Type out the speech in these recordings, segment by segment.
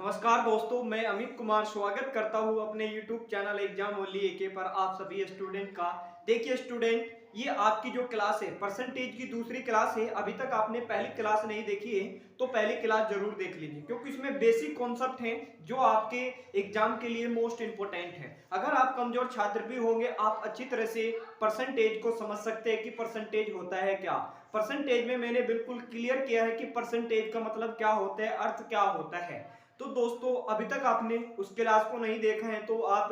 नमस्कार दोस्तों, मैं अमित कुमार स्वागत करता हूं अपने YouTube चैनल एग्जाम ओनली एके पर आप सभी स्टूडेंट का। देखिए स्टूडेंट, ये आपकी जो क्लास है परसेंटेज की दूसरी क्लास है। अभी तक आपने पहली क्लास नहीं देखी है तो पहली क्लास जरूर देख लीजिए, क्योंकि इसमें बेसिक कॉन्सेप्ट हैं जो आपके एग्जाम के लिए मोस्ट इंपोर्टेंट है। अगर आप कमजोर छात्र भी होंगे, आप अच्छी तरह से परसेंटेज को समझ सकते हैं कि परसेंटेज होता है क्या। परसेंटेज में मैंने बिल्कुल क्लियर किया है कि परसेंटेज का मतलब क्या होता है, अर्थ क्या होता है। तो दोस्तों, अभी तक आपने उस क्लास को नहीं देखा है तो आप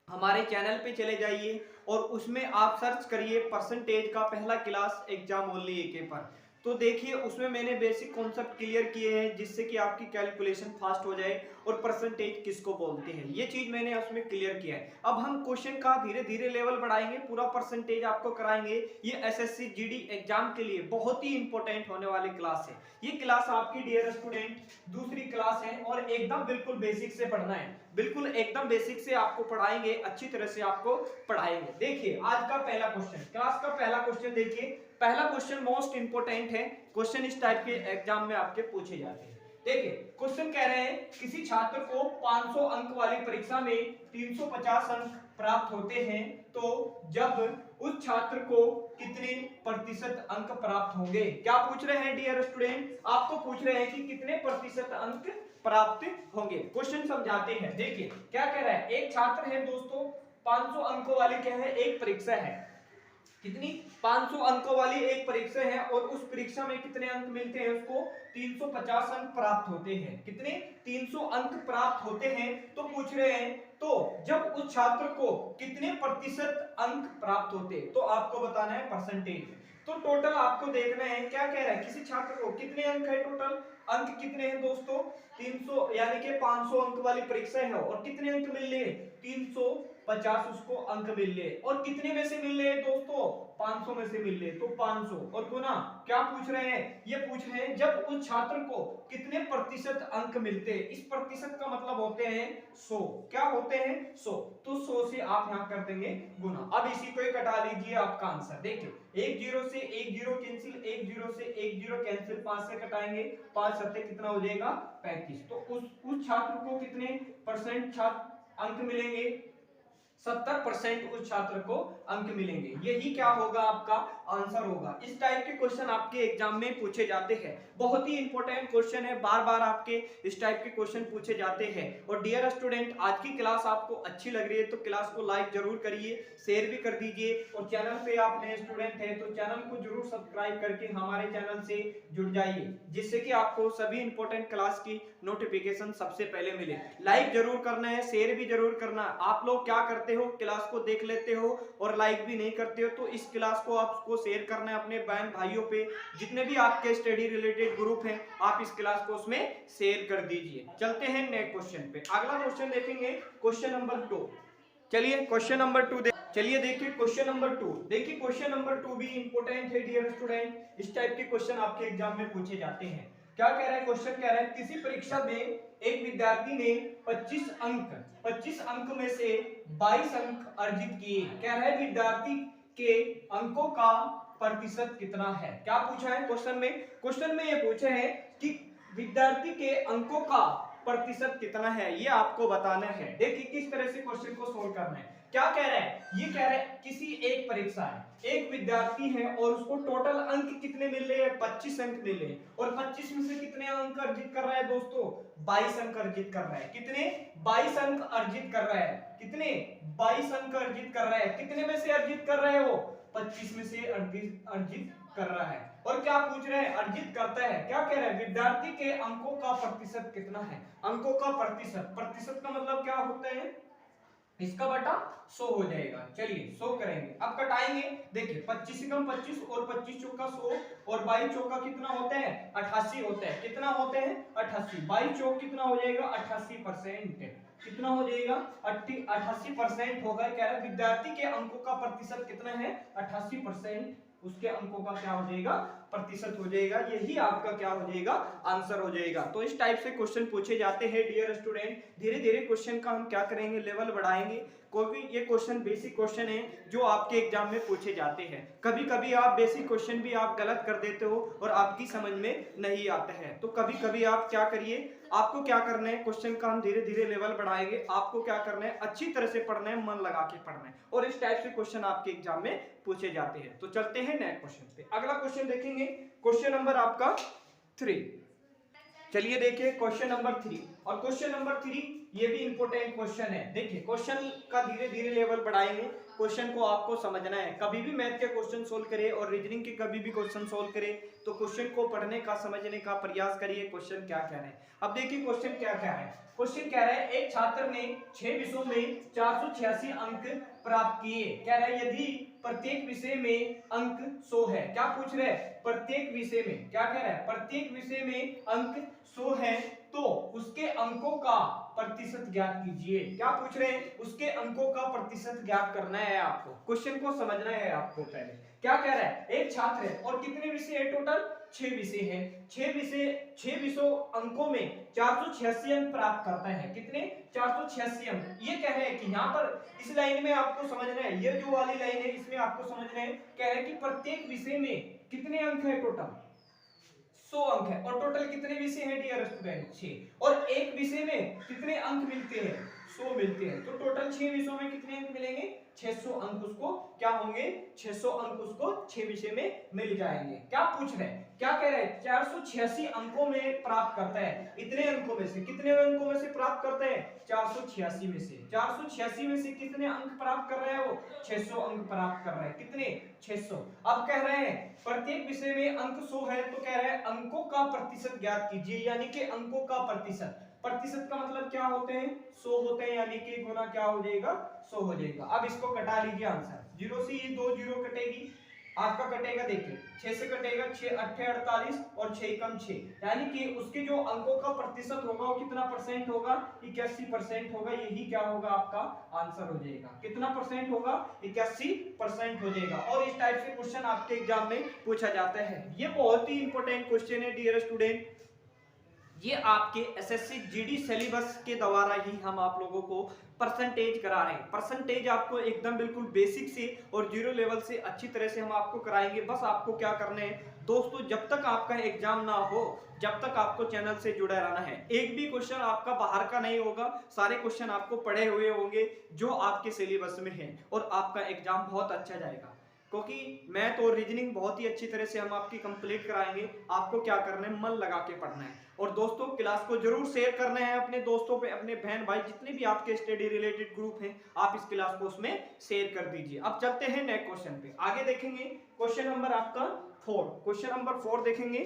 हमारे चैनल पे चले जाइए और उसमें आप सर्च करिए परसेंटेज का पहला क्लास एग्जाम ओनली एके पर। तो देखिए उसमें मैंने बेसिक कॉन्सेप्ट क्लियर किए हैं जिससे कि आपकी कैलकुलेशन फास्ट हो जाए और परसेंटेज किसको बोलते हैं ये चीज मैंने उसमें क्लियर किया है। अब हम क्वेश्चन का धीरे धीरे लेवल बढ़ाएंगे, पूरा परसेंटेज आपको कराएंगे। ये एसएससी जीडी एग्जाम के लिए बहुत ही इंपॉर्टेंट होने वाली क्लास है। ये क्लास आपकी डियर स्टूडेंट दूसरी क्लास है और एकदम बिल्कुल बेसिक से पढ़ना है। बिल्कुल एकदम बेसिक से आपको पढ़ाएंगे, अच्छी तरह से आपको पढ़ाएंगे। देखिए आज का पहला क्वेश्चन, क्लास का पहला क्वेश्चन देखिए। पहला क्वेश्चन मोस्ट इंपोर्टेंट है। क्वेश्चन इस टाइप के एग्जाम में आपके पूछे जाते हैं। देखिए क्वेश्चन कह रहे हैं किसी छात्र को 500 अंक वाली परीक्षा में 350 अंक प्राप्त होते हैं तो जब उस छात्र को कितने प्रतिशत अंक प्राप्त होंगे। क्या पूछ रहे हैं डियर स्टूडेंट, आपको पूछ रहे हैं कि कितने प्रतिशत अंक प्राप्त होंगे। क्वेश्चन समझाते हैं। देखिए क्या कह रहा है, एक छात्र है दोस्तों, 500 अंकों वाली क्या है, एक परीक्षा है। कितनी, 500 अंकों वाली एक परीक्षा है और उस परीक्षा में कितने अंक मिलते हैं उसको, 350 अंक प्राप्त होते हैं। कितने, 300 अंक प्राप्त होते हैं। तो पूछ रहे हैं तो जब उस छात्र को कितने प्रतिशत अंक प्राप्त होते, तो आपको बताना है परसेंटेज। तो टोटल आपको देखना है क्या कह रहा है, किसी छात्र को कितने अंक है, टोटल अंक कितने हैं दोस्तों, 300, यानी कि 500 अंक वाली परीक्षा है और कितने अंक मिल रहे, 350 उसको अंक मिल रहे। और कितने में से मिल रहे दोस्तों, 500 में से मिल रहे। तो 500 और गुना क्या पूछ रहे हैं, ये पूछ रहे हैं जब उस छात्र को कितने प्रतिशत अंक मिलते हैं। इस प्रतिशत का मतलब होते हैं 100। क्या होते हैं, 100। तो 100 से आप यहां कर देंगे गुना। अब इसी को ही कटा लीजिए आपका आंसर। देखिए एक जीरो से एक जीरो कैंसिल, एक जीरो से एक जीरो कैंसिल, 5 से कटाएंगे, 5 सत्ते कितना हो जाएगा, 35। तो उस छात्र को कितने परसेंट छात्र अंक मिलेंगे, 70% उस छात्र को अंक मिलेंगे। यही क्या होगा, आपका आंसर होगा। इस टाइप के क्वेश्चन आपके एग्जाम में पूछे जाते हैं। बहुत ही इंपॉर्टेंट क्वेश्चन है, बार बार आपके इस टाइप के क्वेश्चन पूछे जाते हैं। और डियर स्टूडेंट, आज की क्लास आपको अच्छी लग रही है तो क्लास को लाइक जरूर करिए, शेयर भी कर दीजिए। और चैनल पे आप नए स्टूडेंट हैं तो चैनल को जरूर सब्सक्राइब करके हमारे चैनल से जुड़ जाइए, जिससे कि आपको सभी इंपॉर्टेंट क्लास की नोटिफिकेशन सबसे पहले मिले। लाइक जरूर करना है, शेयर भी जरूर करना है। आप लोग क्या करते हो, क्लास को देख लेते हो और लाइक भी नहीं करते हो, तो इस क्लास को आपको शेयर करना है अपने बहन भाइयों पे। जितने भी आपके स्टडी रिलेटेड ग्रुप हैं आप इस क्लास को उसमें शेयर कर दीजिए। चलते हैं नेक्स्ट क्वेश्चन पे। अगला क्वेश्चन देखेंगे क्वेश्चन नंबर 2। चलिए क्वेश्चन नंबर 2 चलिए देखिए क्वेश्चन नंबर 2। देखिए क्वेश्चन नंबर 2 भी इंपॉर्टेंट है डियर स्टूडेंट। इस टाइप के क्वेश्चन आपके एग्जाम में पूछे जाते हैं। क्या कह रहा है क्वेश्चन, कह रहा है किसी परीक्षा में एक विद्यार्थी ने 25 अंक में से 22 अंक अर्जित किए। कह रहा है विद्यार्थी के अंकों का प्रतिशत कितना है। क्या पूछा है क्वेश्चन में, क्वेश्चन में ये पूछे हैं कि विद्यार्थी के अंकों का प्रतिशत कितना है, ये आपको बताना है। देखिए किस तरह से क्वेश्चन को सोल्व करना है। क्या कह रहा है, ये कह रहा है किसी एक परीक्षा है, एक विद्यार्थी है और उसको टोटल अंक कितने मिल रहे हैं, 25 अंक मिले। और 25 में से कितने अंक अर्जित कर रहा है दोस्तों, 22 अंक अर्जित कर रहा है। कितने, 22 अंक अर्जित कर रहा है। कितने, 22 अंक अर्जित कर रहा है। कितने में से अर्जित कर रहा है वो, 25 में से अर्जित कर रहा है। और क्या पूछ रहे हैं, अर्जित करता है। क्या कह रहा है, विद्यार्थी के अंकों का प्रतिशत कितना है। अंकों का प्रतिशत, प्रतिशत का मतलब क्या होता है, इसका बटा 100 हो जाएगा। चलिए 100 करेंगे, अब कटाएंगे। देखिए 25 से कम 25 और 25 चौका 100 और 22 चौका कितना होता है, 88 होता है। कितना होते हैं, 88। 22 चौक कितना हो जाएगा, 88%। कितना हो जाएगा, 88% होगा। कह रहा है विद्यार्थी के अंकों का प्रतिशत कितना है, 88%। उसके अंकों का क्या हो जाएगा, प्रतिशत हो जाएगा। यही आपका क्या हो जाएगा, आंसर हो जाएगा। तो इस टाइप से क्वेश्चन पूछे जाते हैं डियर स्टूडेंट। धीरे धीरे क्वेश्चन का हम क्या करेंगे, लेवल बढ़ाएंगे। कोई भी ये क्वेश्चन बेसिक क्वेश्चन है जो आपके एग्जाम में पूछे जाते हैं। कभी कभी आप बेसिक क्वेश्चन भी आप गलत कर देते हो और आपकी समझ में नहीं आता है, तो कभी कभी आप क्या करिए, आपको क्या करना है, क्वेश्चन का हम धीरे धीरे लेवल बढ़ाएंगे। आपको क्या करना है, अच्छी तरह से पढ़ना है, मन लगा के पढ़ना है, और इस टाइप से क्वेश्चन आपके एग्जाम में पूछे जाते हैं। तो चलते हैं नेक्स्ट क्वेश्चन पे। अगला क्वेश्चन देखेंगे, क्वेश्चन नंबर आपका 3। चलिए देखिए क्वेश्चन नंबर 3, और क्वेश्चन नंबर 3 ये भी इंपॉर्टेंट क्वेश्चन है। देखिए क्वेश्चन का धीरे धीरे लेवल बढ़ाएंगे, क्वेश्चन को आपको समझना है। कभी भी मैथ के क्वेश्चन सोल्व करे और रीजनिंग के कभी भी क्वेश्चन सोल्व करे तो क्वेश्चन को पढ़ने का, समझने का प्रयास करिए, क्वेश्चन क्या कह रहे हैं। अब देखिए क्वेश्चन क्या कह रहा है। क्वेश्चन कह रहा है एक छात्र ने 6 विषयों में 486 अंक प्राप्त किए। कह रहा है यदि प्रत्येक विषय में अंक 100 है। क्या पूछ रहे हैं, प्रत्येक विषय में, क्या कह रहा है, प्रत्येक विषय में अंक 100 है तो उसके अंकों का प्रतिशत ज्ञात कीजिए। क्या पूछ रहे हैं, उसके अंकों का प्रतिशत ज्ञात करना है आपको, क्वेश्चन को समझना है आपको। पहले क्या कह रहा है, एक छात्र है और कितने विषय है, टोटल 6 विषय है। 6 विषयों अंकों में 486 अंक प्राप्त करता है। कितने, 486 अंक। ये कह रहे हैं कि यहाँ पर इस लाइन में आपको समझना है, ये जो वाली लाइन है इसमें आपको समझना है, कह रहे हैं कि प्रत्येक विषय में कितने अंक है, टोटल 100 अंक है। और टोटल कितने विषय हैं डियर स्टूडेंट, 6। और एक विषय में कितने अंक मिलते हैं, 100 मिलते हैं। तो टोटल 6 विषयों में कितने अंक मिलेंगे, 600 अंक उसको क्या होंगे, 600 अंक उसको 6 विषय में मिल जाएंगे। क्या पूछ रहे हैं, क्या कह रहे हैं, 486 अंकों में प्राप्त करता है। इतने अंकों में से, कितने अंकों में से प्राप्त करता है, 486 में से। 486 में से कितने अंक प्राप्त कर रहा है वो, 600 अंक प्राप्त कर रहा है। कितने, 600। अब कह रहे हैं प्रत्येक विषय में अंक 100 है, तो कह रहे हैं अंकों का प्रतिशत ज्ञात कीजिए, यानी कि अंकों का प्रतिशत। प्रतिशत का मतलब क्या होते हैं, 100 होते हैं, यानी कि गुना क्या हो जाएगा, 100 हो जाएगा। अब इसको कटा लीजिए, आंसर 0 से ये 2 0 कटेगी, आपका कटेगा, देखिए 6 से कटेगा, 6 8 48 और 6 कम 6, यानी कि उसके जो अंकों का प्रतिशत होगा वो कितना परसेंट होगा, 81% होगा। यही क्या होगा, आपका आंसर हो जाएगा। कितना परसेंट होगा, 81% हो जाएगा। और इस टाइप से क्वेश्चन आपके एग्जाम में पूछा जाता है। ये बहुत ही इंपॉर्टेंट क्वेश्चन है डियर स्टूडेंट। ये आपके एसएससी जीडी सिलेबस के द्वारा ही हम आप लोगों को परसेंटेज करा रहे हैं। परसेंटेज आपको एकदम बिल्कुल बेसिक से और जीरो लेवल से अच्छी तरह से हम आपको कराएंगे। बस आपको क्या करना है दोस्तों, जब तक आपका एग्जाम ना हो जब तक आपको चैनल से जुड़े रहना है। एक भी क्वेश्चन आपका बाहर का नहीं होगा, सारे क्वेश्चन आपको पढ़े हुए होंगे जो आपके सिलेबस में है, और आपका एग्जाम बहुत अच्छा जाएगा। क्योंकि मैथ और रीजनिंग बहुत ही अच्छी तरह से हम आपकी कंप्लीट कराएंगे। आपको क्या करना है, मन लगा के पढ़ना है। और दोस्तों क्लास को जरूर शेयर करना है अपने दोस्तों पे, अपने बहन भाई जितने भी आपके स्टडी रिलेटेड ग्रुप हैं, आप इस क्लास को उसमें शेयर कर दीजिए। अब चलते हैं नेक्स्ट क्वेश्चन पे, आगे देखेंगे क्वेश्चन नंबर आपका 4। क्वेश्चन नंबर 4 देखेंगे।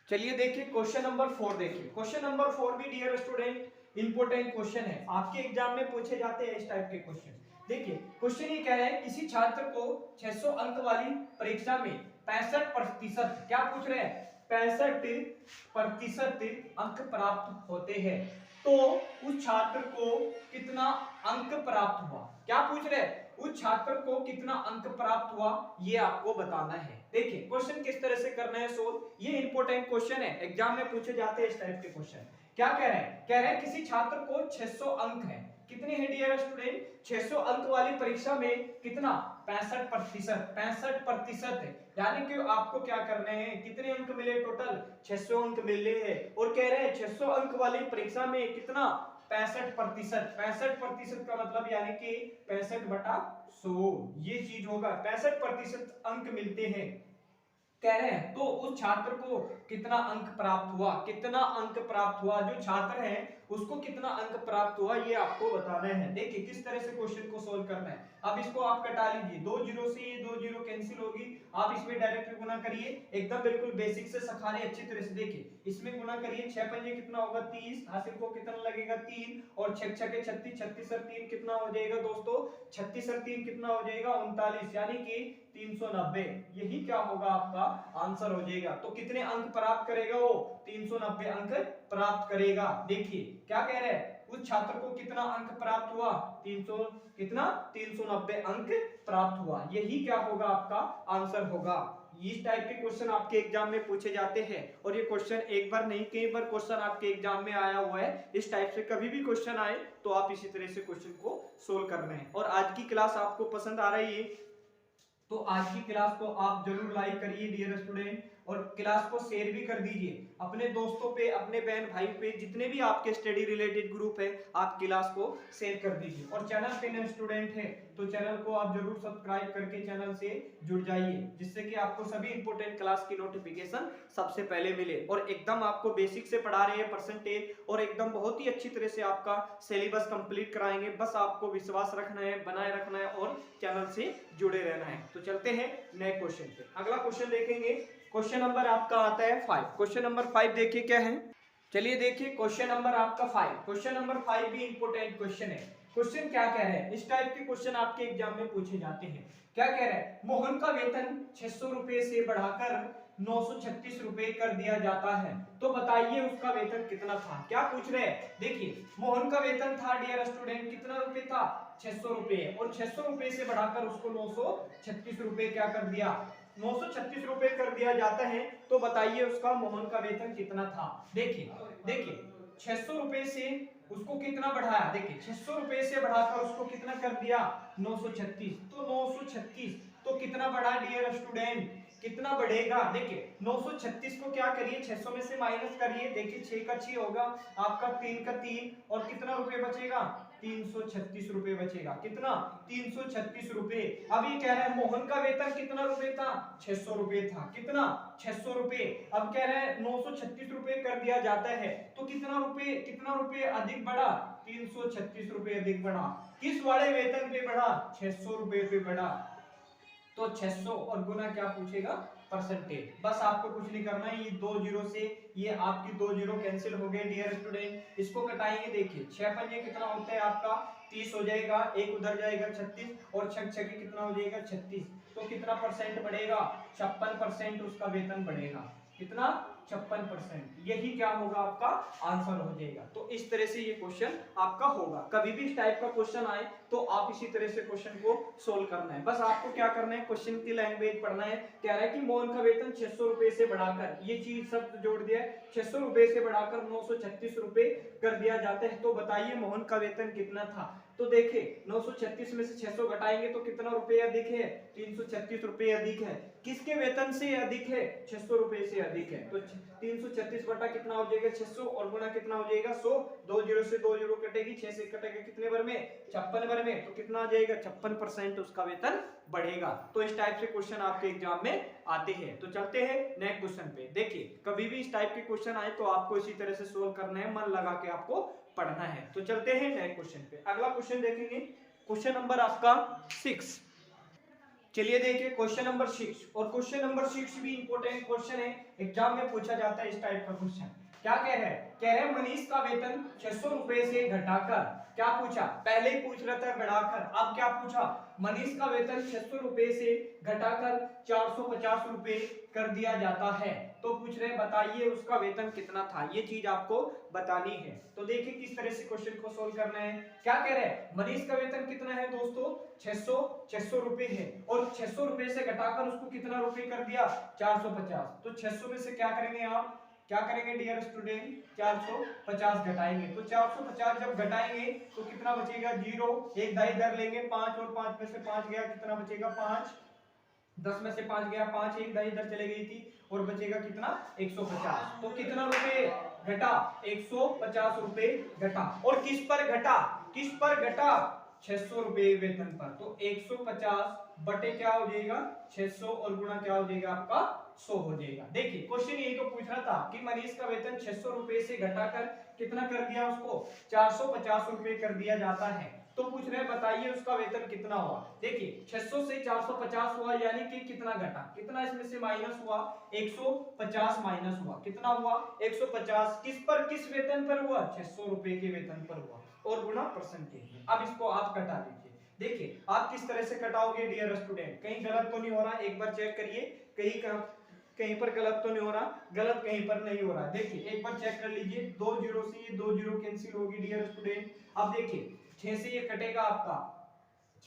चलिए देखिए क्वेश्चन नंबर 4 देखिए। क्वेश्चन नंबर 4 भी डियर स्टूडेंट इंपॉर्टेंट क्वेश्चन है, आपके एग्जाम में पूछे जाते हैं इस टाइप के क्वेश्चन। देखिए क्वेश्चन ये कह रहा है किसी छात्र को 600 अंक वाली परीक्षा में 65%, क्या पूछ रहे हैं, 65% अंक प्राप्त होते हैं, तो उस छात्र को कितना अंक प्राप्त हुआ। क्या पूछ रहे हैं, उस छात्र को कितना अंक प्राप्त हुआ, ये आपको बताना है। देखिए क्वेश्चन किस तरह से करना है सोल्व, ये इंपॉर्टेंट क्वेश्चन है, एग्जाम में पूछे जाते हैं इस टाइप के क्वेश्चन। क्या कह रहे हैं, कह रहे हैं किसी छात्र को 600 अंक है, कितने हैं डियर स्टूडेंट, 600 अंक वाली परीक्षा में कितना, 65%, यानी कि आपको क्या करने हैं, कितने अंक मिले, टोटल 600 अंक मिले हैं। और कह रहे हैं 600 अंक वाली परीक्षा में कितना, 65%। 65% का मतलब यानी कि 65/100 ये चीज होगा, 65% अंक मिलते हैं कह रहे हैं। तो उस छात्र को कितना अंक प्राप्त हुआ, कितना अंक प्राप्त हुआ, जो छात्र है उसको कितना अंक प्राप्त हुआ, ये आपको बताना है। देखिए किस तरह से क्वेश्चन को सोल्व करना है। अब इसको आप कटा लीजिए, 2 0 से ये 2 0 कैंसिल होगी, आप इसमें डायरेक्ट गुना करिए, एकदम बिल्कुल बेसिक से सिखा रहे अच्छी तरह से। देखिए इसमें गुना करिए, 6 पंजे कितना होगा 30, हासिल को कितना लगेगा 3, और 6 छके 36, 36 और 3 कितना हो जाएगा दोस्तों, 36 और 3 कितना हो जाएगा 39, यानी कि 390। यही क्या होगा आपका आंसर हो जाएगा। तो कितने अंक प्राप्त करेगा वो, 390 अंक प्राप्त करेगा। देखिए क्या कह रहे हैं, उस छात्र को कितना अंक प्राप्त हुआ, 390 अंक प्राप्त हुआ। यही क्या होगा आपका आंसर होगा, इस टाइप के क्वेश्चन आपके एग्जाम में पूछे जाते हैं और ये क्वेश्चन एक बार नहीं कई बार क्वेश्चन आपके एग्जाम में आया हुआ है। इस टाइप से कभी भी क्वेश्चन आए तो आप इसी तरह से क्वेश्चन को सोल्व करना है। और आज की क्लास आपको पसंद आ रही है तो आज की क्लास को आप जरूर लाइक करिए डियर स्टूडेंट, और क्लास को शेयर भी कर दीजिए अपने दोस्तों पे, अपने बहन भाई पे, जितने भी आपके स्टडी रिलेटेड ग्रुप है आप क्लास को शेयर कर दीजिए। और चैनल पे नए स्टूडेंट है तो चैनल को आप जरूर सब्सक्राइब करके चैनल से जुड़ जाइए, जिससे कि आपको सभी इंपॉर्टेंट क्लास की नोटिफिकेशन सबसे पहले मिले। और एकदम आपको बेसिक से पढ़ा रहे हैं परसेंटेज, और एकदम बहुत ही अच्छी तरह से आपका सिलेबस कंप्लीट कराएंगे। बस आपको विश्वास रखना है, बनाए रखना है और चैनल से जुड़े रहना है। तो चलते हैं नए क्वेश्चन पे। अगला क्वेश्चन देखेंगे, क्वेश्चन नंबर आपका आता है 5। क्वेश्चन नंबर 5 देखिए क्या है। चलिए देखिए क्वेश्चन नंबर आपका 5। क्वेश्चन नंबर 5 भी इंपॉर्टेंट क्वेश्चन है। क्वेश्चन क्या कह रहे हैं, इस टाइप के क्वेश्चन आपके एग्जाम में पूछे जाते हैं। क्या कह रहा है, मोहन का वेतन 600 रुपए से बढ़ाकर 936 रुपए कर दिया जाता है, तो बताइए उसका वेतन कितना था। क्या पूछ रहे हैं, देखिए मोहन का वेतन था डियर स्टूडेंट कितना रुपए था, 600 रुपए, और 600 रुपए से बढ़ाकर उसको 936 रुपए क्या कर दिया, 936 रुपए कर दिया जाता है, तो बताइए उसका मोहन का वेतन कितना था। देखिए देखिए 600 रुपए से उसको कितना बढ़ाया, देखिए 600 रुपए से बढ़ाकर उसको कितना कर दिया 936, तो 936 तो कितना बढ़ा डियर स्टूडेंट, कितना बढ़ेगा। देखिए 936 को क्या करिए 600 में से माइनस करिए, देखिए 6 का 6 होगा आपका, 3 का 3, और कितना रुपए बचेगा 336 रुपए बचेगा। कितना 336 रुपए। अब ये कह रहा है मोहन का वेतन कितना रुपए था, 600 रुपए था, कितना 600 रुपए। अब कह रहा है 936 रुपए कर दिया जाता है, तो कितना रुपए अधिक बढ़ा, 336 रुपए अधिक बढ़ा। किस वाले वेतन पे बढ़ा, 600 रुपए पे बढ़ा। तो 600 और गुना क्या पूछेगा, परसेंटेज। बस आपको कुछ नहीं करना है, ये 2 जीरो से ये आपकी 2 जीरो कैंसिल हो गए डियर स्टूडेंट। इसको कटाएंगे, देखिए 6 पंजे कितना होता है आपका 30 हो जाएगा, एक उधर जाएगा 36, और 6 छके कितना हो जाएगा 36, तो कितना परसेंट बढ़ेगा, 56% उसका वेतन बढ़ेगा। कितना 56%। यही क्या होगा आपका आंसर हो जाएगा। तो इस तरह से ये क्वेश्चन आपका होगा। कभी भी इस टाइप का क्वेश्चन आए तो आप इसी तरह से क्वेश्चन को सोल्व करना है। बस आपको क्या करना है, क्वेश्चन की लैंग्वेज पढ़ना है। कह रहा है कि मोहन का वेतन 600 रुपए से बढ़ाकर, ये चीज शब्द जोड़ दिया है, 600 रुपए से बढ़ाकर 936 रुपए कर दिया जाता है, तो बताइए मोहन का वेतन कितना था। तो देखिए 936 में से 600 घटाएंगे तो कितना रुपए अधिक है, 336 रुपए अधिक है। किसके वेतन से अधिक है, 600 रुपए से अधिक है। तो 336 बटा कितना हो जाएगा 600, और गुना कितना हो जाएगा 100, 2 जीरो से 2 जीरो कटेगी, 6 से कटेगा कितने बार में, 56 बार में, तो कितना आ जाएगा 56% उसका वेतन बढ़ेगा। तो इस टाइप से क्वेश्चन आपके एग्जाम में आते हैं। तो चलते हैं नेक्स्ट क्वेश्चन पे। देखिए कभी भी इस टाइप के क्वेश्चन आए तो आपको इसी तरह से सोल्व करना है, मन लगा के आपको पढ़ना है। तो चलते हैं नेक्स्ट क्वेश्चन पे। अगला क्वेश्चन देखेंगे, क्वेश्चन नंबर आपका 6। चलिए देखिए क्वेश्चन नंबर 6, और क्वेश्चन नंबर 6 भी इंपॉर्टेंट क्वेश्चन है, एग्जाम में पूछा जाता है इस टाइप का क्वेश्चन। क्या कह रहे हैं, कह रहे हैं मनीष का वेतन 600 रुपए से घटाकर, क्या पूछा, पहले ही पूछ रहा था बढ़ाकर, अब क्या पूछा, मनीष का वेतन 600 रुपए से घटाकर 450 रुपए कर दिया जाता है, तो पूछ रहे बताइए उसका वेतन कितना था। ये चीज आपको बतानी है। तो देखिए किस तरह से क्वेश्चन को सोल्व करना है। क्या कह रहे हैं, मनीष का वेतन कितना है दोस्तों 600 रुपए है, और 600 रुपए से घटाकर उसको कितना रुपए कर दिया 450, तो 600 में से क्या करेंगे आप, क्या करेंगे डियर स्टूडेंट 450 घटाएंगे, तो 450 जब घटाएंगे तो कितना बचेगा 0, एक दाई इधर लेंगे 5, और 5 में से 5 गया कितना बचेगा 5, 10 में से 5 गया 5, एक दाई इधर चले गई थी, और बचेगा कितना 150, तो कितना रुपए घटा 150 रुपए घटा। और किस पर घटा, किस पर घटा 600 रुपए वेतन पर, तो 150 बटे क्या हो जाएगा 600, और गुणा क्या हो जाएगा आपका 100 हो जाएगा। देखिए क्वेश्चन यही तो पूछ रहा था कि मनीष का वेतन 600 रुपए से घटाकर कितना कर दिया उसको 450 रुपए कर दिया जाता है, तो पूछ रहे बताइए उसका वेतन कितना हुआ। देखिए 600 से 450 हुआ, यानी कि कितना घटा, कितना इसमें से माइनस हुआ 150 माइनस हुआ, कितना हुआ 150, किस पर, किस वेतन पर हुआ 600 रुपए के वेतन पर हुआ, और गुणा परसेंटेज में। अब इसको आप कटा दीजिए। देखिए आप किस तरह से कटाओगे डियर स्टूडेंट, कहीं गलत तो नहीं हो रहा, एक बार चेक करिए कहीं पर गलत तो नहीं हो रहा, गलत कहीं पर नहीं हो रहा। देखिए एक बार चेक कर लीजिए, 2 जीरो से ये 2 जीरो कैंसिल होगी डियर स्टूडेंट। अब देखिए 6 से ये कटेगा आपका,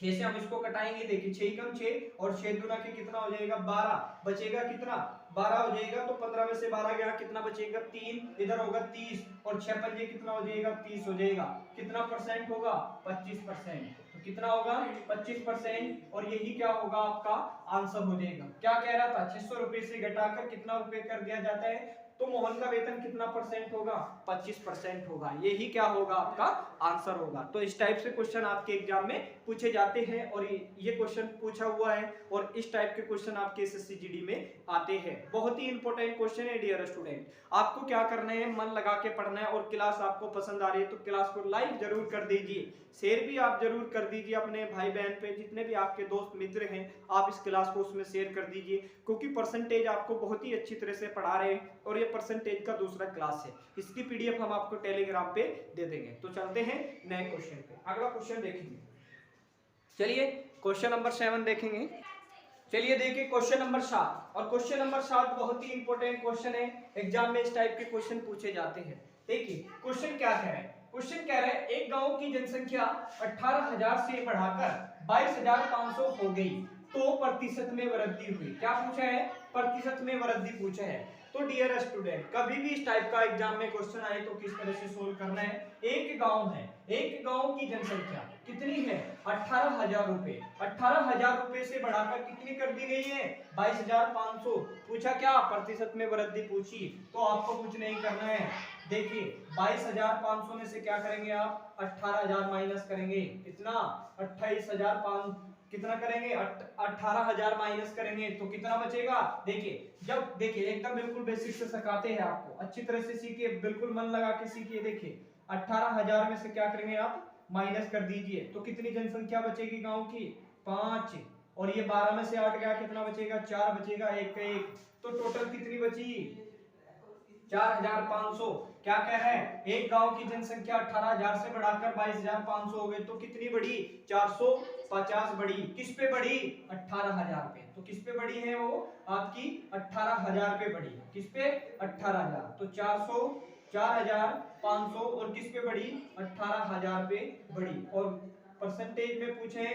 6 से हम इसको कटाएंगे, देखिए 6 कम 6 और 6 दूना के कितना हो जाएगा 12, बचेगा कितना 12 हो जाएगा। तो 15 में से 12 गया, कितना बचेगा 3, इधर होगा 30 और 6 पंजे कितना हो जाएगा 30 हो जाएगा। कितना परसेंट होगा 25%। तो कितना होगा 25% और यही क्या होगा आपका आंसर हो जाएगा। क्या कह रहा था 600 रुपए से घटाकर कितना रुपए कर दिया जाता है, तो मोहन का वेतन कितना परसेंट होगा 25% होगा। यही क्या होगा आपका आंसर होगा। तो इस टाइप से क्वेश्चन आपके एग्जाम में पूछे जाते हैं और ये क्वेश्चन पूछा हुआ है और इस टाइप के क्वेश्चन आपके एसएससी जीडी में आते हैं। बहुत ही इंपॉर्टेंट क्वेश्चन है डियर स्टूडेंट। आपको क्या करना है, मन लगा के पढ़ना है और क्लास आपको पसंद आ रही है तो क्लास को लाइक जरूर कर दीजिए, शेयर भी आप जरूर कर दीजिए अपने भाई बहन पे, जितने भी आपके दोस्त मित्र हैं आप इस क्लास को उसमें शेयर कर दीजिए, क्योंकि परसेंटेज आपको बहुत ही अच्छी तरह से पढ़ा रहे हैं और ये परसेंटेज का दूसरा क्लास है। इसकी पीडीएफ हम आपको टेलीग्राम पे दे देंगे। तो चलते हैं नए क्वेश्चन पे, अगला क्वेश्चन देखेंगे। चलिए क्वेश्चन नंबर 7 देखेंगे। चलिए देखिए क्वेश्चन नंबर 7, और क्वेश्चन नंबर 7 बहुत ही इंपॉर्टेंट क्वेश्चन है, एग्जाम में इस टाइप के क्वेश्चन पूछे जाते हैं। देखिए क्वेश्चन क्या कह रहा है, क्वेश्चन कह रहा है एक गांव की जनसंख्या 18,000 से बढ़ाकर 22,500 हो गई तो प्रतिशत में वृद्धि हुई। क्या पूछा है, प्रतिशत में वृद्धि पूछा है। तो डियर स्टूडेंट कभी भी इस टाइप का एग्जाम में क्वेश्चन आए तो किस तरह से सोल्व करना है। एक गांव है, एक गांव की जनसंख्या कितनी है 18,000 रुपए, 18,000 रुपए से बढ़ाकर कितनी कर दी गई है 22,500। पूछा क्या प्रतिशत में वृद्धि पूछी, तो आपको कुछ नहीं करना है। देखिए 22,500 में से क्या करेंगे आप 18,000 माइनस करेंगे, कितना 28,500, कितना करेंगे 18,000 माइनस करेंगे तो कितना बचेगा। देखिए जब देखिए एकदम बिल्कुल बेसिक से सिखाते हैं आपको, अच्छी तरह से सीखिए, बिल्कुल मन लगा के सीखिए। देखिए 18,000 में से क्या करेंगे आप माइनस कर दीजिए तो कितनी जनसंख्या बचेगी गांव की 5, और ये 12 में से 8 गया, कितना बचेगा 4 बचेगा, एक का एक, तो टोटल कितनी बची 4,500। क्या कह रहा है एक गांव की जनसंख्या 18,000 से बढ़ाकर 22,500 हो गई तो कितनी बढ़ी 450 बढ़ी। किस पे बढ़ी 18,000 पे, तो किस पे बढ़ी है वो आपकी 18,000 पे बढ़ी। किस पे 18,000, तो 4,500 और किस पे बढ़ी 18,000 पे बढ़ी। और परसेंटेज में पूछे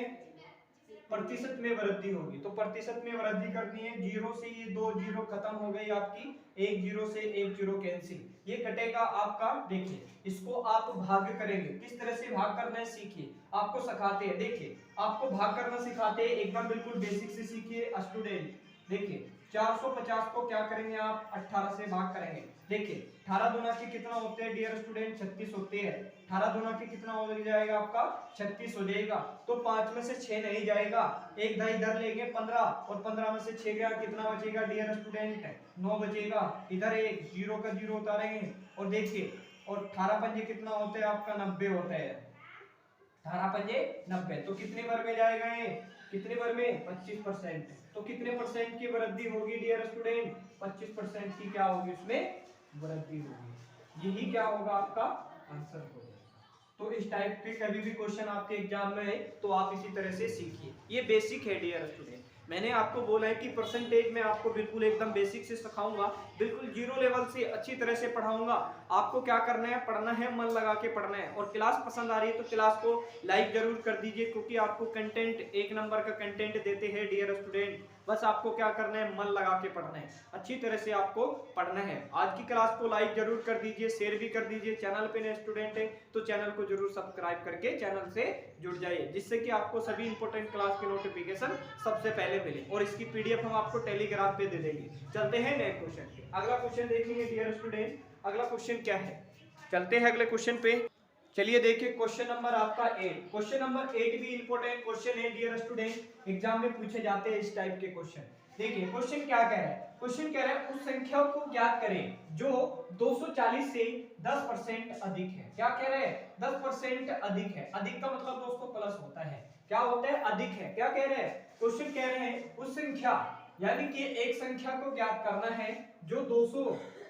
प्रतिशत में वृद्धि होगी, तो प्रतिशत में वृद्धि करनी है। जीरो से ये 2 जीरो खत्म हो गई आपकी, एक जीरो से एक जीरो कैंसिल, ये कटेगा आपका। देखिए इसको आप भाग करेंगे, किस तरह से भाग करना है सीखिए, आपको सिखाते हैं। देखिए आपको भाग करना सिखाते हैं, एकदम बिल्कुल बेसिक से सीखिए स्टूडेंट। देखिए 450 को क्या करेंगे आप 18 से भाग करेंगे। देखिए 18 दूना के कितना होते हैं डियर स्टूडेंट 36 होते हैं। 18 दूना के कितना हो जाएगा आपका 36 हो जाएगा। तो 5 में से 6 नहीं जाएगा, एक दाई इधर लेंगे 15 और 15 में से 6 गया, कितना बचेगा डियर स्टूडेंट 9 बचेगा। इधर एक जीरो का जीरो उतारेंगे और देखिए और 18 पंजे कितना होता है आपका 90 होता है। 18 पंजे 90, तो कितने बार में जाएगा ये कितने बार में 25%। तो कितने परसेंट की वृद्धि होगी डियर स्टूडेंट 25% की क्या होगी उसमें वृद्धि होगी। यही क्या होगा आपका आंसर होगा। तो इस टाइप के कभी भी क्वेश्चन आपके एग्जाम में है तो आप इसी तरह से सीखिए, ये बेसिक है डियर स्टूडेंट। मैंने आपको बोला है कि परसेंटेज में आपको बिल्कुल एकदम बेसिक से सिखाऊंगा, बिल्कुल जीरो लेवल से अच्छी तरह से पढ़ाऊंगा। आपको क्या करना है पढ़ना है, मन लगा के पढ़ना है। और क्लास पसंद आ रही है तो क्लास को लाइक जरूर कर दीजिए, क्योंकि आपको कंटेंट एक नंबर का कंटेंट देते हैं डियर स्टूडेंट। बस आपको क्या करना है मन लगा के पढ़ना है, अच्छी तरह से आपको पढ़ना है। आज की क्लास को लाइक जरूर कर दीजिए, शेयर भी कर दीजिए। चैनल पे नए स्टूडेंट है तो चैनल को जरूर सब्सक्राइब करके चैनल से जुड़ जाइए, जिससे कि आपको सभी इंपॉर्टेंट क्लास की नोटिफिकेशन सबसे पहले मिले और इसकी पीडीएफ हम आपको टेलीग्राम पे दे देंगे। चलते हैं नए क्वेश्चन पे, अगला क्वेश्चन देखेंगे डियर स्टूडेंट। अगला क्वेश्चन क्या है, चलते हैं अगले क्वेश्चन पे। चलिए देखिए क्वेश्चन नंबर आपका 8। क्वेश्चन नंबर 8 भी इंपॉर्टेंट क्वेश्चन है डियर स्टूडेंट, एग्जाम में पूछे जाते हैं इस टाइप के क्वेश्चन। देखिए क्वेश्चन क्या कह रहा है, क्वेश्चन कह रहा है उस संख्या को ज्ञात करें जो 240 से 10% अधिक है। क्या कह रहे हैं 10% अधिक है। अधिक का मतलब दोस्तों प्लस होता है, क्या होता है अधिक है। क्या कह रहे हैं क्वेश्चन कह रहे हैं उस संख्या यानी कि एक संख्या को ज्ञात करना है जो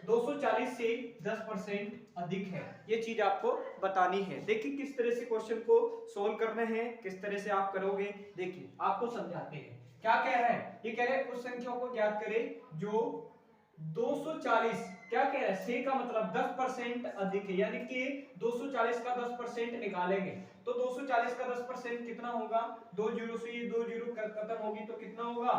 240 से 10% अधिक है, ये चीज आपको बतानी है। देखिए किस तरह से क्वेश्चन को सोल्व करना है, किस तरह से आप करोगे। देखिए आपको समझाते हैं क्या कह रहे हैं, ये कह रहे हैं उस संख्या को ज्ञात करें जो 240 क्या कह रहा है, से का मतलब 10% अधिक है, यानी कि 240 का 10% निकालेंगे तो 240 का 10% कितना होगा, 2 जीरो से ये 2 जीरो खत्म होगी तो कितना होगा,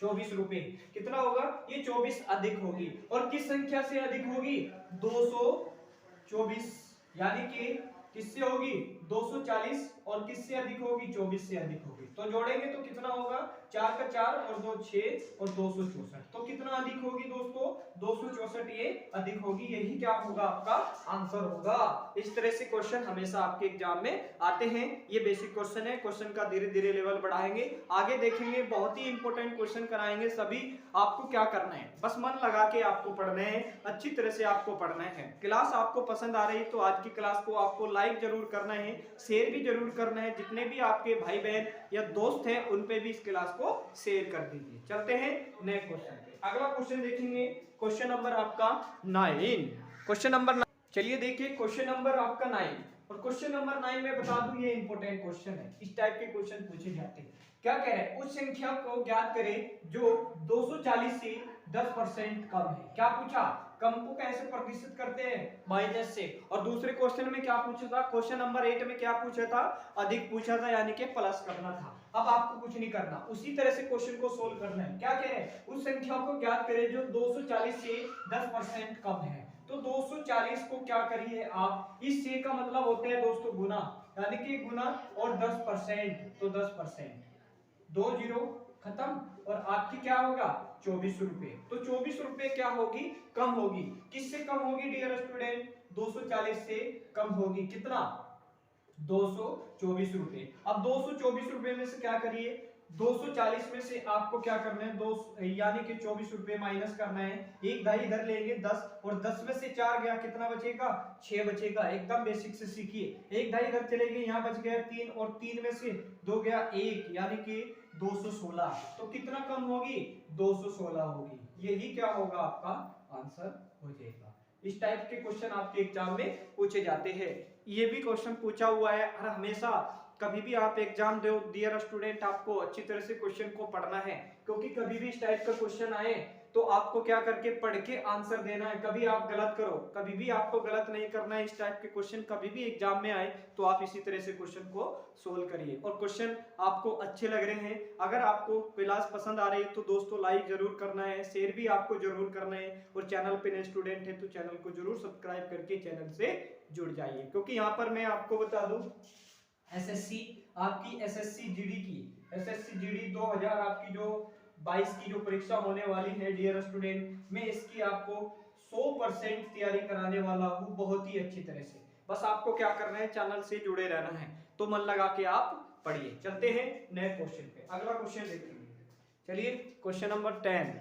24 रुपए। कितना होगा, ये 24 अधिक होगी, और किस संख्या से अधिक होगी, 224, यानी कि किससे होगी, 240, और किससे अधिक होगी, 24 से अधिक होगी। तो जोड़ेंगे तो कितना होगा, 4 का 4 और 2 6 और 264, तो कितना अधिक होगी दोस्तों, 264 ये अधिक होगी। यही क्या होगा, आपका आंसर होगा। इस तरह से क्वेश्चन हमेशा आपके एग्जाम में आते हैं। ये बेसिक क्वेश्चन है, क्वेश्चन का धीरे धीरे लेवल बढ़ाएंगे, आगे देखेंगे, बहुत ही इंपॉर्टेंट क्वेश्चन कराएंगे सभी। आपको क्या करना है, बस मन लगा के आपको पढ़ना है, अच्छी तरह से आपको पढ़ना है। क्लास आपको पसंद आ रही है तो आज की क्लास को आपको लाइक जरूर करना है, शेयर भी जरूर करना है, जितने भी आपके भाई बहन या दोस्त हैं उन पे भी इस क्लास को शेयर कर दीजिए। चलते हैं नए क्वेश्चन पे। अगला क्वेश्चन देखेंगे, क्वेश्चन नंबर आपका 9, क्वेश्चन नंबर 9। चलिए देखिए क्वेश्चन नंबर आपका 9, और क्वेश्चन नंबर 9 में बता दूं ये इंपॉर्टेंट क्वेश्चन है, इस टाइप के क्वेश्चन पूछे जाते हैं। क्या कह रहे हैं, उस संख्या को ज्ञात करें जो 240 से 10% कम है। क्या पूछा, कम को कैसे प्रतिशत करते हैं, माइनस से। और दूसरे क्वेश्चन में क्या पूछा था, क्वेश्चन नंबर 8 में क्या पूछा था, अधिक पूछा था, यानी कि प्लस करना था। अब आपको कुछ नहीं करना, उसी तरह से क्वेश्चन को सोल्व करना है। क्या कह रहे हैं, उस संख्या को ज्ञात करें जो 240 से 10% कम है। तो 240 को क्या करिए आप, इस से का मतलब होता है दोस्तों गुना, यानी कि गुना और 10%, तो 10%, 2 जीरो खत्म, और आपकी क्या होगा, 24 रुपए। तो 24 रुपए क्या होगी, कम होगी। किससे कम होगी डियर स्टूडेंट, 240 से कम होगी। कितना, 224 रुपए। अब 224 रुपए में से क्या करिए, 240 में से आपको क्या करना है, दो यानी कि 24 रुपए माइनस करना है। एक दाई इधर लेंगे 10, और 10 में से 4 गया, कितना बचेगा, 6 बचेगा। एकदम बेसिक से सीखिए। एक दाई इधर चले गए, यहाँ बच गया 3, और 3 में से 2 गया 1, यानी कि 216। तो कितना कम होगी, 216 होगी। यही क्या होगा, आपका आंसर हो जाएगा। इस टाइप के क्वेश्चन आपके एग्जाम में पूछे जाते हैं। ये भी क्वेश्चन पूछा हुआ है, और हमेशा कभी भी आप एग्जाम दो डियर स्टूडेंट, आपको अच्छी तरह से क्वेश्चन को पढ़ना है, क्योंकि कभी भी इस टाइप का क्वेश्चन आए तो आपको क्या करके पढ़ के आंसर देना है। कभी आप गलत करो, कभी भी आपको गलत नहीं करना है। इस टाइप के क्वेश्चन कभी भी एग्जाम में आए तो आप इसी तरह से क्वेश्चन को सोल्व करिए, और क्वेश्चन आपको अच्छे लग रहे हैं, अगर आपको क्लास पसंद आ रही है तो दोस्तों लाइक जरूर करना है, शेयर भी आपको जरूर करना है, और चैनल पे नए स्टूडेंट है तो चैनल को जरूर सब्सक्राइब करके चैनल से जुड़ जाइए। क्योंकि यहाँ पर मैं आपको बता दूं, एसएससी आपकी एसएससी जीडी की, एसएससी जीडी 2000 आपकी जो 22 की जो परीक्षा होने वाली है डियर स्टूडेंट, मैं इसकी आपको 100% तैयारी कराने वाला हूँ, बहुत ही अच्छी तरह से। बस आपको क्या करना है, चैनल से जुड़े रहना है, तो मन लगा के आप पढ़िए। चलते हैं नए क्वेश्चन पे, अगला क्वेश्चन देखेंगे। चलिए क्वेश्चन नंबर 10,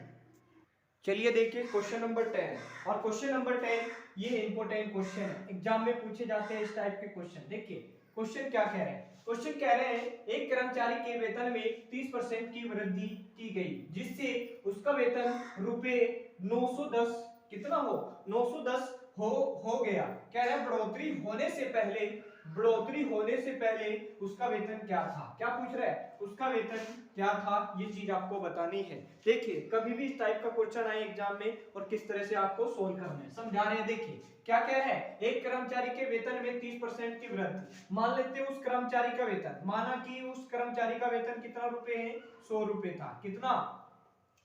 चलिए देखिए क्वेश्चन नंबर 10, और क्वेश्चन नंबर 10 ये इंपॉर्टेंट क्वेश्चन है, एग्जाम में पूछे जाते हैं इस टाइप के क्वेश्चन। देखिए क्वेश्चन क्या कह रहे हैं, क्वेश्चन कह रहे हैं एक कर्मचारी के वेतन में 30% की वृद्धि की गई, जिससे उसका वेतन रुपए 910 कितना हो, 910 हो गया। कह रहे हैं बढ़ोतरी होने से पहले, बढ़ोतरी होने से पहले उसका वेतन क्या था। क्या पूछ रहा है, उसका वेतन क्या था, ये चीज आपको बतानी है। देखिए कभी भी इस टाइप का क्वेश्चन आए एग्जाम में, और किस तरह से आपको सोल्व करना है समझा रहे हैं। देखिए क्या कह है, एक कर्मचारी के वेतन में 30% की वृद्धि। मान लेते हैं उस कर्मचारी का वेतन, माना कि उस कर्मचारी का वेतन कितना रुपए है, 100 रुपए था। कितना,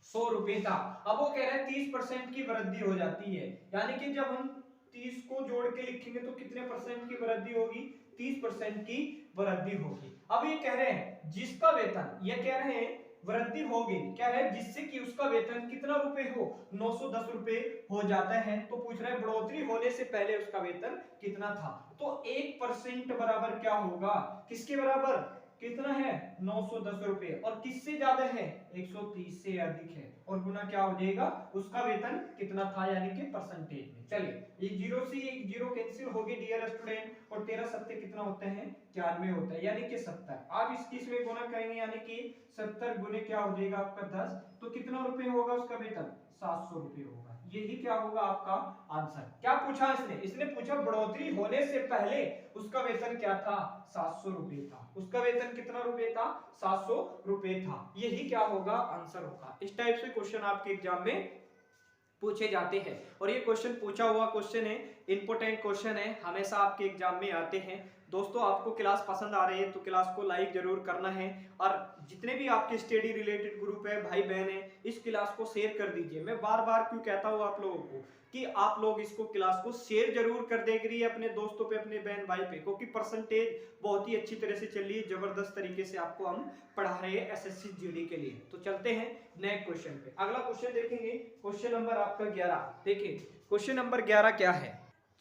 100 रुपए था। अब वो कह रहे हैं 30% की वृद्धि हो जाती है, यानी कि जब हम 30 को जोड़ के लिखेंगे तो कितने परसेंट की वृद्धि होगी, 30% की वृद्धि होगी। अब ये कह रहे हैं जिसका वेतन, ये कह रहे हैं वृद्धि होगी, क्या है, जिससे कि उसका वेतन कितना रुपए हो, 910 रुपए हो जाता है। तो पूछ रहे हैं बढ़ोतरी होने से पहले उसका वेतन कितना था। तो 1% बराबर क्या होगा, किसके बराबर, कितना है, 910 रुपए, और किससे ज्यादा है, 130 से अधिक है, और गुना क्या हो जाएगा, उसका वेतन कितना था, यानी कि परसेंटेज में। चलिए एक जीरो से एक जीरो कैंसिल हो गए डियर स्टूडेंट, और 13 सत्ते कितना होते हैं, 94 होता है, यानी कि 70। आप इसकी इसमें गुना करेंगे, यानी कि 70 गुने क्या हो जाएगा आपका 10, तो कितना रुपए होगा उसका वेतन, 700 रुपए होगा। यही क्या होगा आपका आंसर। क्या पूछा इसने, इसने पूछा बढ़ोतरी होने से पहले उसका वेतन क्या था, 700 रुपए था। उसका वेतन कितना रुपए था, 700 रुपए था। यही क्या होगा, आंसर होगा। इस टाइप से क्वेश्चन आपके एग्जाम में पूछे जाते हैं। और ये क्वेश्चन पूछा हुआ क्वेश्चन है, इंपॉर्टेंट क्वेश्चन है, हमेशा आपके एग्जाम में आते हैं। दोस्तों आपको क्लास पसंद आ रही है तो क्लास को लाइक जरूर करना है, और जितने भी आपके स्टडी रिलेटेड ग्रुप है, भाई बहन है, इस क्लास को शेयर कर दीजिए। मैं बार बार क्यों कहता हूँ आप लोगों को कि आप लोग इसको क्लास को शेयर जरूर कर देंगे अपने दोस्तों पे, अपने बहन भाई पे, क्योंकि परसेंटेज बहुत ही अच्छी तरह से चल रही है, जबरदस्त तरीके से आपको हम पढ़ा रहे हैं एसएससी जीडी के लिए। तो चलते हैं नेक्स्ट क्वेश्चन पे। अगला क्वेश्चन देखेंगे, क्वेश्चन नंबर आपका 11। देखिए क्वेश्चन नंबर 11 क्या है,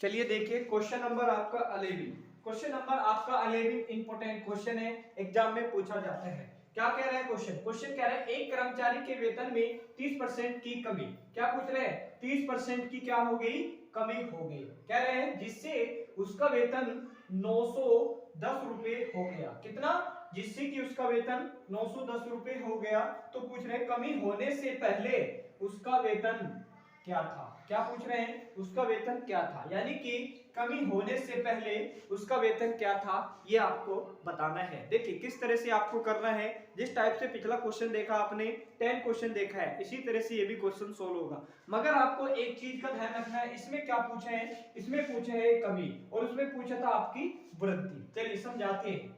चलिए देखिए क्वेश्चन नंबर आपका 11। क्वेश्चन नंबर आपका 11 इंपॉर्टेंट क्वेश्चन है, एग्जाम में पूछा जाता है। क्या कह रहा है क्वेश्चन, क्वेश्चन कह रहा है एक कर्मचारी के वेतन में 30% की कमी। क्या पूछ रहे हैं, 30% की क्या हो गई, कमी हो गई। कह रहे हैं जिससे उसका वेतन 910 रुपए हो गया। कितना, जिससे कि उसका वेतन 910 रुपए हो गया। तो पूछ रहे हैं कमी होने से पहले उसका वेतन क्या था। क्या पूछ रहे हैं, उसका वेतन क्या था, यानी कि कमी होने से पहले उसका वेतन क्या था, ये आपको बताना है। देखिए किस तरह से आपको करना है, जिस टाइप से पिछला क्वेश्चन देखा आपने, 10 क्वेश्चन देखा है, इसी तरह से ये भी क्वेश्चन सोल्व होगा। मगर आपको एक चीज का ध्यान रखना है, इसमें क्या पूछा है, इसमें पूछा है कमी और उसमें पूछा था आपकी वृद्धि। चलिए समझाते हैं।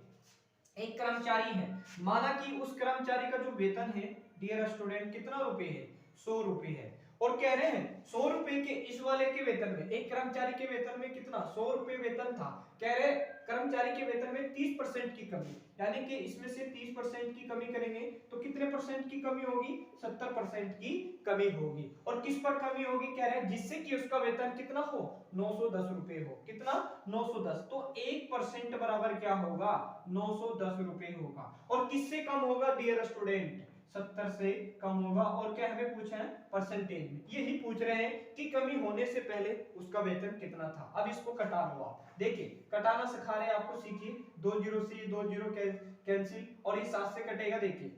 एक कर्मचारी है, माना कि उस कर्मचारी का जो वेतन है डियर स्टूडेंट कितना रुपए है, 100 रुपए है। और कह रहे हैं 100 रुपए के इस वाले के वेतन में, एक कर्मचारी के वेतन में कितना 100 रुपए वेतन था, कह रहे कर्मचारी के वेतन में 30% की कमी, यानी कि इसमें से 30% की कमी करेंगे तो कितने परसेंट की कमी होगी, 70% की कमी होगी। और किस पर कमी होगी, कह रहे हैं जिससे कि उसका वेतन कितना हो, 910 रुपए हो। कितना, 910। तो 1% बराबर क्या होगा, 910 रुपए होगा। और किससे कम होगा डियर स्टूडेंट, 70 से कम होगा। और क्या हमें पूछा है, परसेंटेज में। यही पूछ रहे हैं कि कमी होने से पहले उसका वेतन कितना था। अब इसको कटा लो आप, देखिए कटाना सिखा रहे हैं आपको, सीखिए। 2 जीरो से 2 जीरो कैंसिल, और ये 7 से कटेगा। देखिए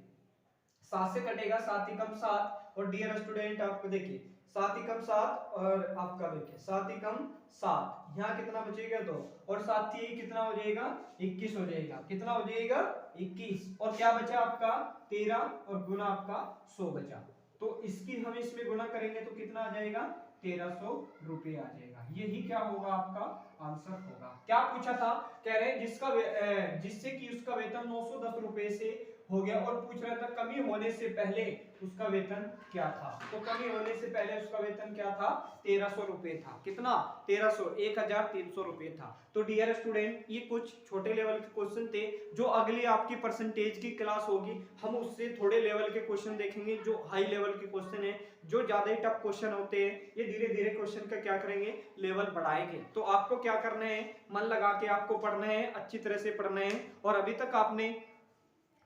7 से कटेगा, 7 ही कम 7। और डियर स्टूडेंट आपको देखिए 7 ही कम 7, और आपका देखिए 7 ही कम 7, यहाँ कितना बचेगा 2, और 7 ही कितना हो जाएगा, 21 हो जाएगा। कितना हो जाएगा, 21। और क्या बचा आपका 13, और गुना आपका 100 बचा। तो इसकी हम इसमें गुना करेंगे तो कितना आ जाएगा, 1300 रुपए आ जाएगा। यही क्या होगा, आपका आंसर होगा। क्या पूछा था, कह रहे हैं जिससे कि उसका वेतन 910 रुपए से हो गया। और पूछ रहा था कमी होने से पहले उसका वेतन क्या था। तो कमी होने से पहले उसका वेतन क्या था, 1300 रुपए था। कितना, 1300, 1300 रुपए था। तो डियर स्टूडेंट ये कुछ छोटे लेवल के क्वेश्चन थे। जो अगली आपकी परसेंटेज की क्लास होगी हम उससे थोड़े लेवल के क्वेश्चन देखेंगे, जो हाई लेवल के क्वेश्चन है, जो ज्यादा ही टफ क्वेश्चन होते हैं, ये धीरे धीरे क्वेश्चन का क्या करेंगे, लेवल बढ़ाएंगे। तो आपको क्या करना है, मन लगा के आपको पढ़ना है, अच्छी तरह से पढ़ना है। और अभी तक आपने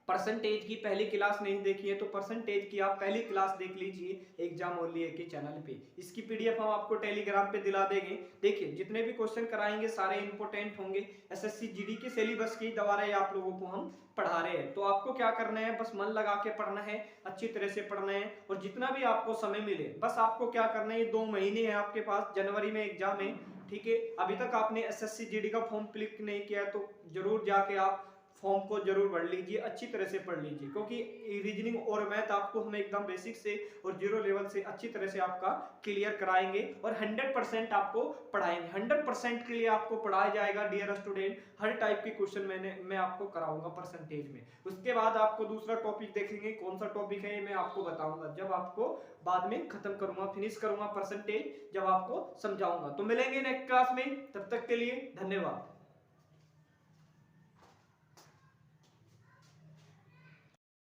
परसेंटेज की पहली क्लास नहीं देखी है तो परसेंटेज की आप पहली क्लास देख लीजिए एग्जाम ओनली के चैनल पे। इसकी पीडीएफ हम आपको टेलीग्राम पे दिला देंगे। देखिए जितने भी क्वेश्चन कराएंगे सारे इंपॉर्टेंट होंगे, एसएससी जीडी के सिलेबस के द्वारा ही आप लोगों को हम पढ़ा रहे हैं। तो आपको क्या करना है, बस मन लगा के पढ़ना है, अच्छी तरह से पढ़ना है। और जितना भी आपको समय मिले, बस आपको क्या करना है, ये 2 महीने हैं आपके पास, जनवरी में एग्जाम है, ठीक है। अभी तक आपने एसएससी जीडी का फॉर्म क्लिक नहीं किया तो जरूर जाके आप फॉर्म को जरूर पढ़ लीजिए, अच्छी तरह से पढ़ लीजिए, क्योंकि रीजनिंग और मैथ आपको हम एकदम बेसिक से और जीरो लेवल से अच्छी तरह से आपका क्लियर कराएंगे और 100% आपको पढ़ाएंगे। 100% के लिए आपको पढ़ाया जाएगा डियर स्टूडेंट। हर टाइप के क्वेश्चन मैं आपको कराऊंगा परसेंटेज में। उसके बाद आपको दूसरा टॉपिक देखेंगे, कौन सा टॉपिक है ये मैं आपको बताऊंगा जब आपको बाद में खत्म करूंगा, फिनिश करूंगा परसेंटेज, जब आपको समझाऊंगा। तो मिलेंगे नेक्स्ट क्लास में, तब तक के लिए धन्यवाद।